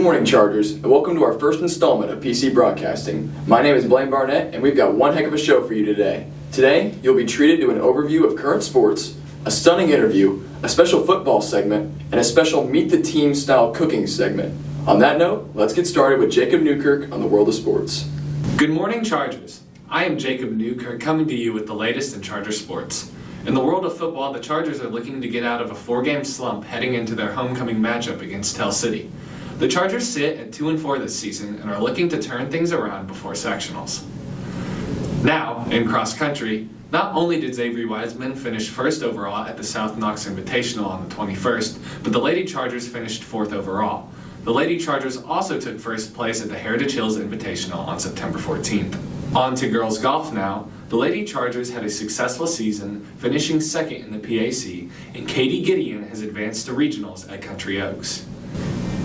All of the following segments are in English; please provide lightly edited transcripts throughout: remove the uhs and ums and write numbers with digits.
Good morning, Chargers, and welcome to our first installment of PC Broadcasting. My name is Blaine Barnett, and we've got one heck of a show for you today. Today, you'll be treated to an overview of current sports, a stunning interview, a special football segment, and a special Meet the Team style cooking segment. On that note, let's get started with Jakob Newkirk on the world of sports. Good morning, Chargers. I am Jakob Newkirk coming to you with the latest in Charger sports. In the world of football, the Chargers are looking to get out of a 4-game slump heading into their homecoming matchup against Tell City. The Chargers sit at 2-4 this season and are looking to turn things around before sectionals. Now, in cross country, not only did Xavier Wiseman finish first overall at the South Knox Invitational on the 21st, but the Lady Chargers finished fourth overall. The Lady Chargers also took first place at the Heritage Hills Invitational on September 14th. On to girls golf now. The Lady Chargers had a successful season, finishing second in the PAC, and Katie Gideon has advanced to regionals at Country Oaks.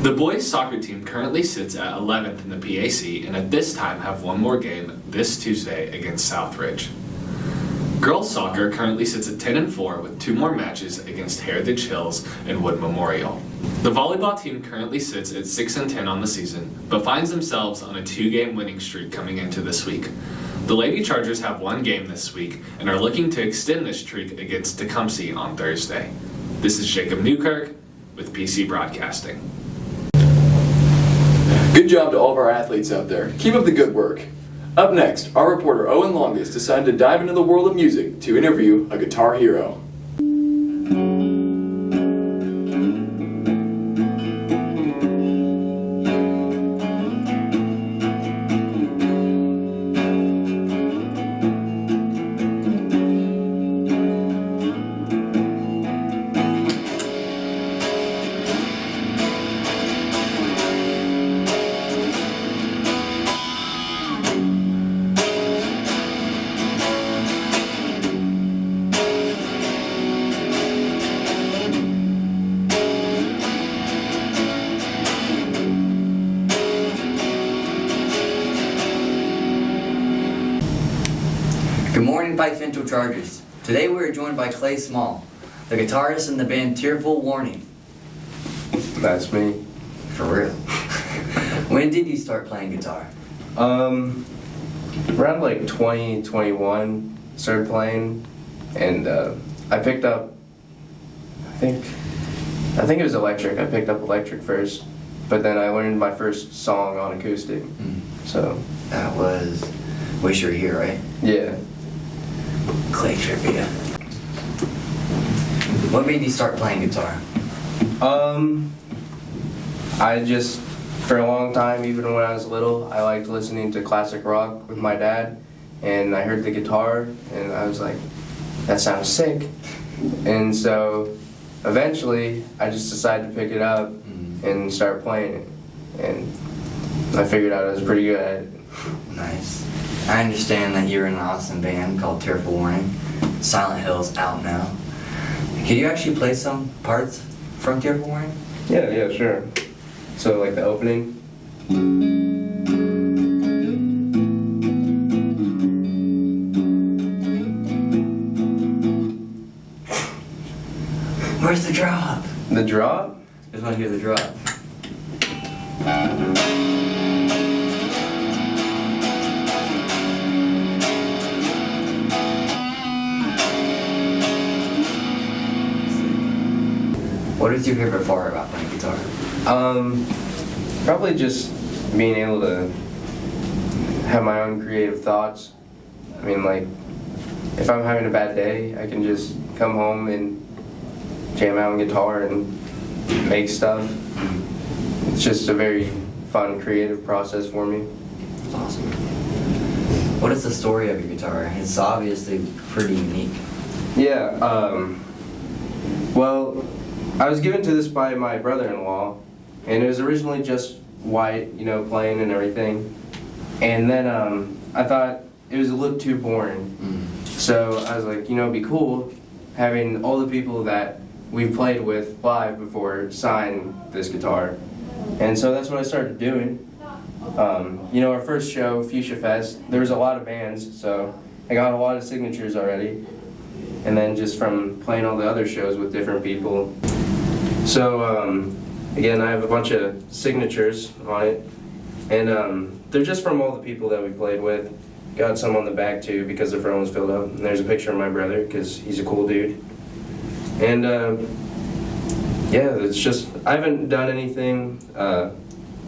The boys soccer team currently sits at 11th in the PAC and at this time have one more game this Tuesday against Southridge. Girls soccer currently sits at 10-4 with 2 more matches against Heritage Hills and Wood Memorial. The volleyball team currently sits at 6-10 on the season, but finds themselves on a 2-game winning streak coming into this week. The Lady Chargers have 1 game this week and are looking to extend this streak against Tecumseh on Thursday. This is Jakob Newkirk with PC Broadcasting. Good job to all of our athletes out there. Keep up the good work. Up next, our reporter Owen Longest decided to dive into the world of music to interview a guitar hero. Good morning, Pike Central Chargers. Today we are joined by Clay Small, the guitarist in the band Tearful Warning. That's me. For real. When did you start playing guitar? Around like 2021, started playing, and I picked up, I think it was electric. I picked up electric first, but then I learned my first song on acoustic. So That was Wish You Were Here, right? yeah. Clay trivia. What made you start playing guitar? I just, for a long time, even when I was little, I liked listening to classic rock with my dad, and I heard the guitar, and I was like, that sounds sick. And so, eventually, I just decided to pick it up and start playing it, and I figured out I was pretty good at it. Nice. I understand that you're in an awesome band called Tearful Warning. Silent Hill's out now. Can you actually play some parts from Tearful Warning? Yeah, sure. So, like the opening. Where's the drop? The drop? Just want to hear the drop. What is your favorite part about playing guitar? Probably just being able to have my own creative thoughts. I mean, like, if I'm having a bad day, I can just come home and jam out on guitar and make stuff. It's just a very fun, creative process for me. That's awesome. What is the story of your guitar? It's obviously pretty unique. Yeah, well, I was given to this by my brother-in-law, and it was originally just white, playing and everything. And then I thought it was a little too boring. So I was like, it'd be cool having all the people that we've played with live before sign this guitar. And so that's what I started doing. Our first show, Fuchsia Fest, there was a lot of bands, so I got a lot of signatures already. And then just from playing all the other shows with different people. So Again, I have a bunch of signatures on it, and they're just from all the people that we played with. Got some on the back too because the front was filled up. And there's a picture of my brother because he's a cool dude. And yeah, it's just, I haven't done anything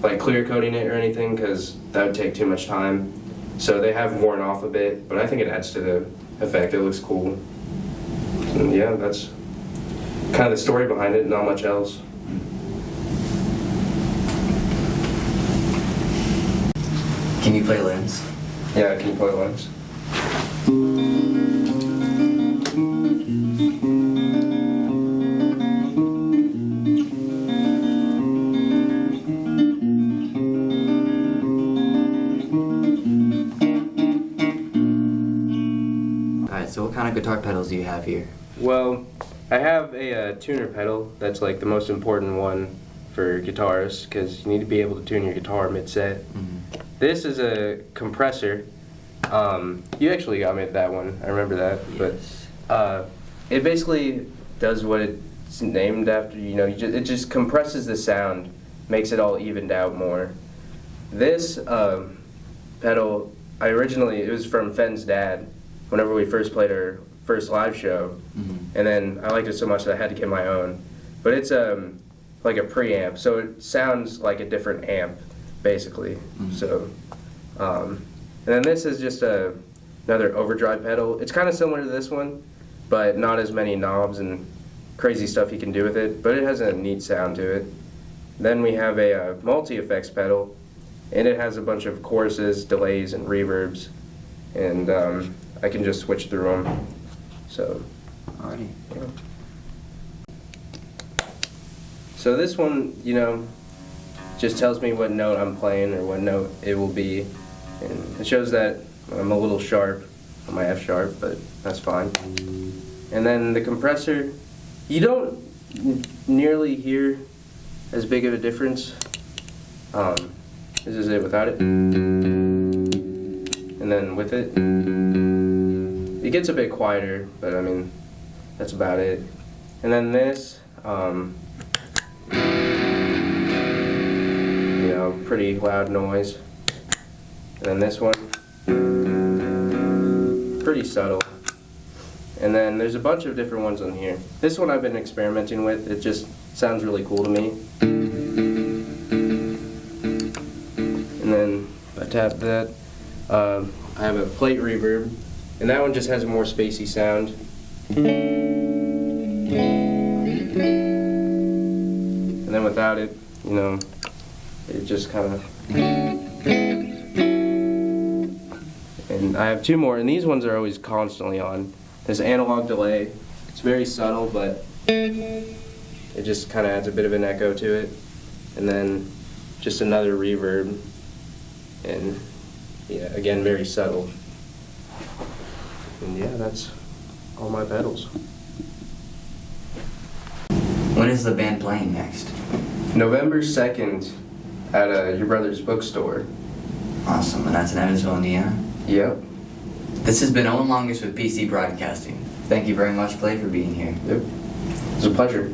like clear coating it or anything because that would take too much time. So they have worn off a bit, but I think it adds to the effect. It looks cool. And yeah, that's kind of the story behind it, not much else. Can you play limbs? Yeah, can you play limbs? Alright, so what kind of guitar pedals do you have here? Well, I have a tuner pedal. That's like the most important one for guitarists because you need to be able to tune your guitar mid-set. This is a compressor. You actually got me that one. I remember that. Yes. But it basically does what it's named after. You know, it just compresses the sound, makes it all evened out more. This pedal, it was from Fenn's dad. Whenever we first played our first live show, and then I liked it so much that I had to get my own. But it's like a preamp, so it sounds like a different amp, basically. So, and then this is just another overdrive pedal. It's kind of similar to this one, but not as many knobs and crazy stuff you can do with it. But it has a neat sound to it. Then we have a multi-effects pedal, and it has a bunch of choruses, delays, and reverbs, and I can just switch through them. So, Alrighty. yeah. So this one, you know, just tells me what note I'm playing or what note it will be. And it shows that I'm a little sharp on my F sharp, but that's fine. And then the compressor, you don't nearly hear as big of a difference. This is it without it. And then with it, it gets a bit quieter, but I mean, that's about it. And then this, you know, pretty loud noise. And then this one, pretty subtle. And then there's a bunch of different ones on here. This one I've been experimenting with. It just sounds really cool to me. And then I tap that. I have a plate reverb, and that one just has a more spacey sound. And then without it, you know, it just kind of... And I have two more, and these ones are always constantly on. There's analog delay. It's very subtle, but it just kind of adds a bit of an echo to it. And then just another reverb. And yeah, again, very subtle. And yeah, that's all my pedals. When is the band playing next? November 2nd at your brother's bookstore. Awesome, and that's in Evansville, Indiana? Yep. This has been Owen Longest with PC Broadcasting. Thank you very much, Clay, for being here. Yep. It's a pleasure.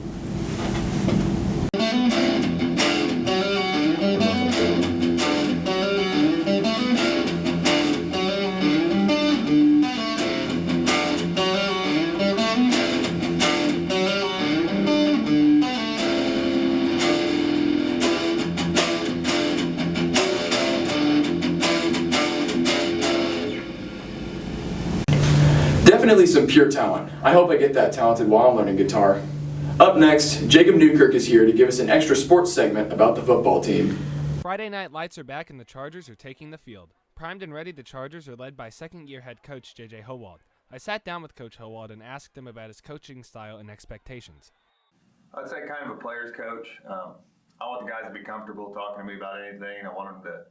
Definitely some pure talent. I hope I get that talented while I'm learning guitar. Up next, Jakob Newkirk is here to give us an extra sports segment about the football team. Friday night lights are back and the Chargers are taking the field. Primed and ready, the Chargers are led by second-year head coach J.J. Howald. I sat down with Coach Howald and asked him about his coaching style and expectations. I'd say kind of a player's coach. I want the guys to be comfortable talking to me about anything. I want them to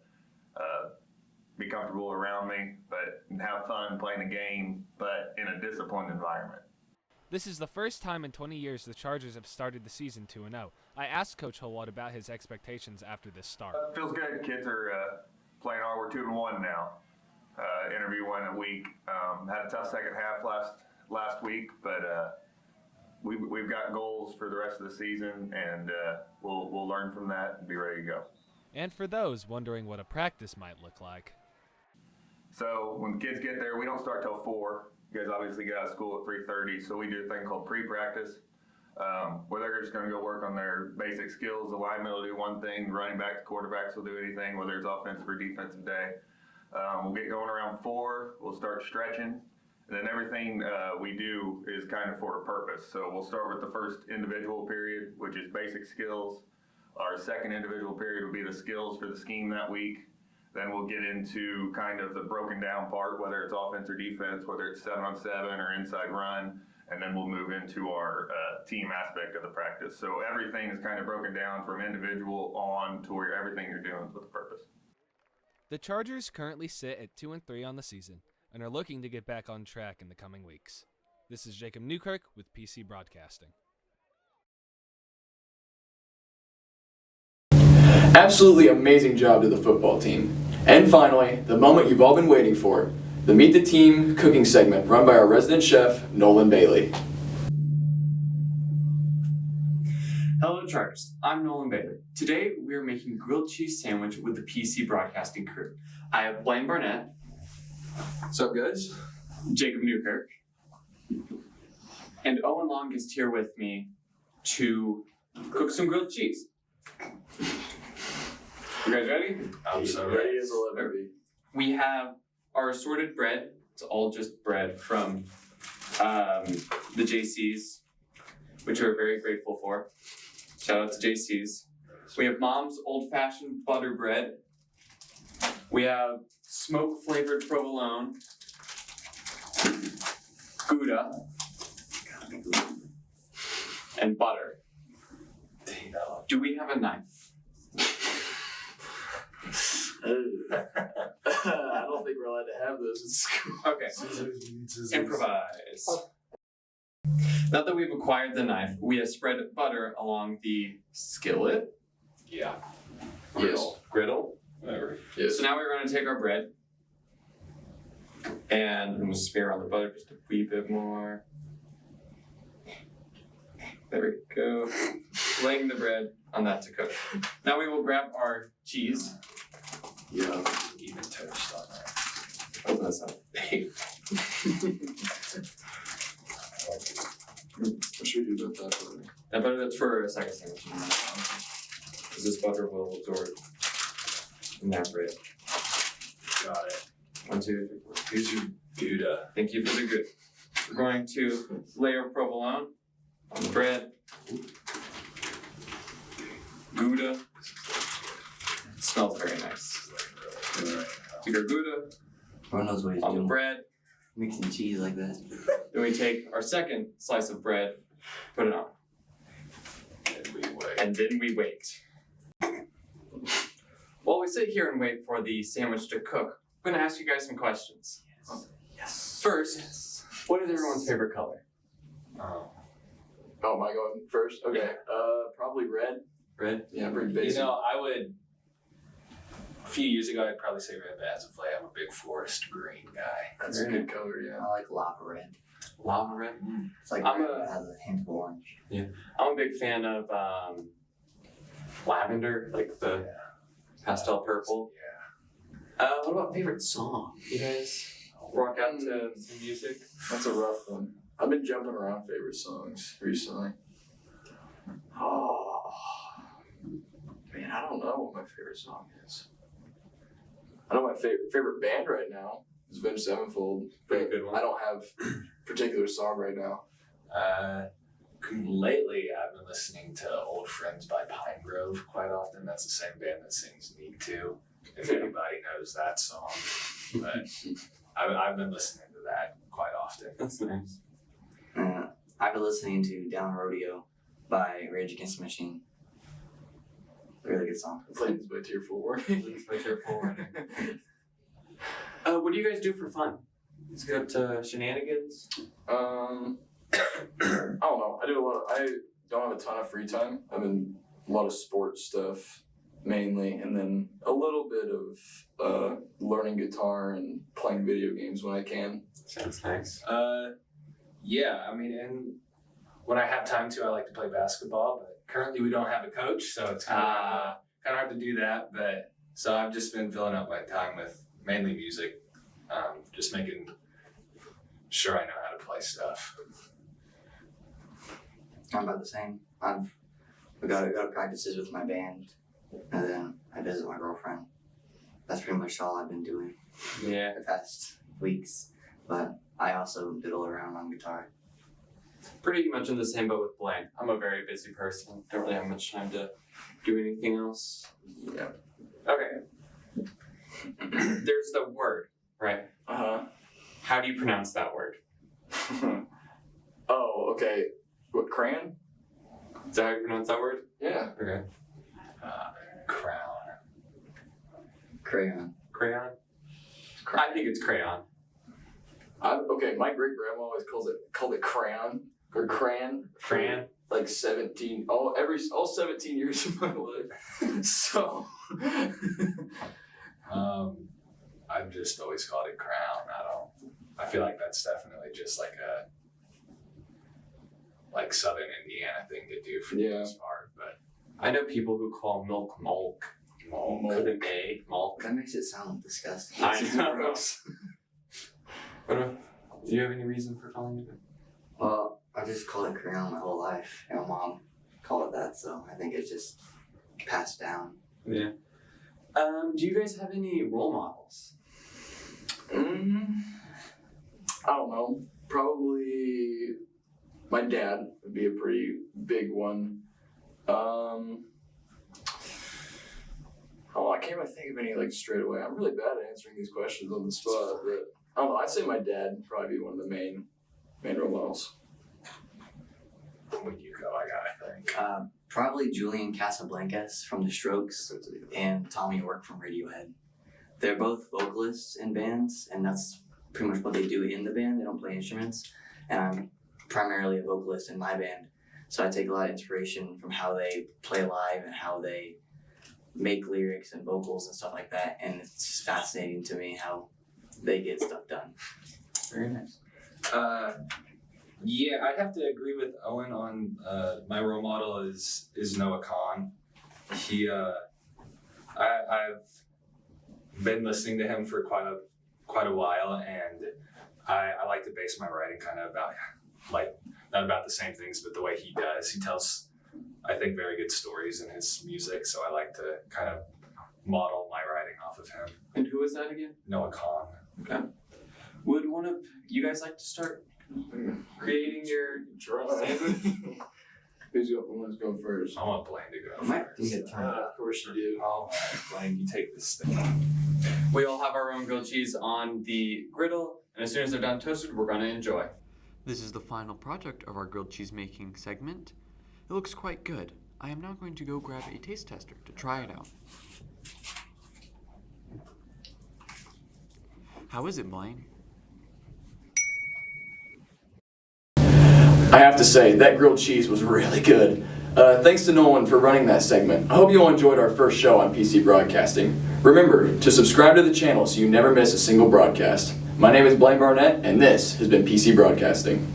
be comfortable around me, but have fun playing the game, but in a disciplined environment. This is the first time in 20 years the Chargers have started the season 2-0. I asked Coach Howald about his expectations after this start. Feels good. Kids are playing hard. We're 2-1 now. Interview 1 a week. Had a tough second half last week, but we we've got goals for the rest of the season, and we'll learn from that and be ready to go. And for those wondering what a practice might look like. So when kids get there, we don't start till 4. You guys obviously get out of school at 3:30, so we do a thing called pre-practice, where they're just going to go work on their basic skills. The linemen will do one thing, running backs, quarterbacks will do anything, whether it's offensive or defensive day. We'll get going around 4. We'll start stretching, and then everything we do is kind of for a purpose. So we'll start with the first individual period, which is basic skills. Our second individual period will be the skills for the scheme that week. Then we'll get into kind of the broken down part, whether it's offense or defense, whether it's 7-on-7 or inside run, and then we'll move into our team aspect of the practice. So everything is kind of broken down from individual on to where everything you're doing is with a purpose. The Chargers currently sit at 2-3 on the season and are looking to get back on track in the coming weeks. This is Jakob Newkirk with PC Broadcasting. Absolutely amazing job to the football team. And finally, the moment you've all been waiting for, the Meet the Team cooking segment run by our resident chef, Nolan Bailey. Hello Chargers, I'm Nolan Bailey. Today we are making grilled cheese sandwich with the PC Broadcasting crew. I have Blaine Barnett. What's up, guys? Jakob Newkirk. And Owen Longest here with me to cook some grilled cheese. You guys ready? I'm so ready as I'll ever be. We have our assorted bread. It's all just bread from the JC's, which we're very grateful for. Shout out to JC's. We have Mom's old-fashioned butter bread. We have smoke-flavored provolone, Gouda, and butter. Do we have a knife? I don't think we're allowed to have those in school. Okay. Improvise. Now that we've acquired the knife, we have spread butter along the skillet. Yeah. Griddle. Whatever. Yes. So now we're going to take our bread and we'll smear on the butter just a wee bit more. There we go. Laying the bread on that to cook. Now we will grab our cheese. Yeah. Even toast on that. Open this up. What should we do about that butter? That butter, that's for a second sandwich. Because this butter will absorb in that bread. Got it. 1, 2, 3, 4. Here's your Gouda. Thank you for the good. We're going to layer provolone on the bread. Gouda. It smells very nice. Take our Gouda Everyone knows what he's on the doing. bread. Mixing cheese like that. Then we take our second slice of bread, put it on. And we wait. And then we wait. While we sit here and wait for the sandwich to cook, I'm going to ask you guys some questions. Yes. First, what is everyone's favorite color? Oh. Oh, am I going first? Okay. Probably red. Red? Yeah, pretty You basic. know, I would. A few years ago, I'd probably say red, but as of late, I'm a big forest green guy. That's a good color, yeah. I like lava red. Lava red? It's like I'm red a- that has a hint of orange. I'm a big fan of lavender, like the pastel purple. Yeah. What about favorite song? You guys rock out to some music? That's a rough one. I've been jumping around favorite songs recently. Oh, man, I don't know what my favorite song is. I know my favorite band right now is Avenged Sevenfold, but Good one. I don't have a particular song right now. Lately, I've been listening to Old Friends by Pine Grove quite often. That's the same band that sings Need To, if anybody knows that song. But I've been listening to that quite often. That's nice. I've been listening to Down Rodeo by Rage Against the Machine. Really good song. Flames by Tearful Warning. What do you guys do for fun? Let's get up to shenanigans. I don't know. I don't have a ton of free time. I'm in a lot of sports stuff mainly, and then a little bit of learning guitar and playing video games when I can. Sounds nice. Yeah, I mean, and when I have time to, I like to play basketball, but currently we don't have a coach, so it's kind of hard to do that. But so I've just been filling up my time with mainly music, just making sure I know how to play stuff. I'm about the same. We go to practices with my band, and then I visit my girlfriend. That's pretty much all I've been doing the past weeks. But I also diddle around on guitar. Pretty much in the same boat with Blaine. I'm a very busy person. Don't really have much time to do anything else. Yeah. Okay. There's the word, right? How do you pronounce that word? Oh, okay. What, crayon? Is that how you pronounce that word? Yeah. Okay. Crown. Crayon. Crayon? I think it's crayon. Okay, my great grandma always called it crayon or crayon. Crayon? Like 17, all 17 years of my life. So, I've just always called it crown. I feel like that's definitely just like a Southern Indiana thing to do for the most part. But I know people who call milk mulk. With an A, mulk. That makes it sound disgusting. I know. Do you have any reason for calling it that? Well, I just called it crayon my whole life, and my mom called it that, so I think it's just passed down. Yeah. Do you guys have any role models? I don't know. Probably my dad would be a pretty big one. I can't even think of any like straight away. I'm really bad at answering these questions on the spot, but I don't know. I'd say my dad would probably be one of the main role models. when you go, I gotta think. Probably Julian Casablancas from The Strokes and Tommy York from Radiohead. They're both vocalists in bands, and that's pretty much what they do in the band. They don't play instruments, and I'm primarily a vocalist in my band. So I take a lot of inspiration from how they play live and how they make lyrics and vocals and stuff like that. And it's just fascinating to me how they get stuff done. Very nice. Yeah, I'd have to agree with Owen on my role model is Noah Kahn. He, I've been listening to him for quite a while, and I like to base my writing kind of about not about the same things, but the way he does. He tells, I think, very good stories in his music, so I like to kind of model my writing off of him. And who is that again? Noah Kahn. Okay. Would one of you guys like to start creating your Who's going first? I want Blaine to go Might first. take a turn. Of course you do. All right, Blaine, you take this thing. We all have our own grilled cheese on the griddle, and as soon as they're done toasted, we're gonna enjoy. This is the final project of our grilled cheese making segment. It looks quite good. I am now going to go grab a taste tester to try it out. How is it, Blaine? I have to say, that grilled cheese was really good. Thanks to Nolan for running that segment. I hope you all enjoyed our first show on PC Broadcasting. Remember to subscribe to the channel so you never miss a single broadcast. My name is Blaine Barnett, and this has been PC Broadcasting.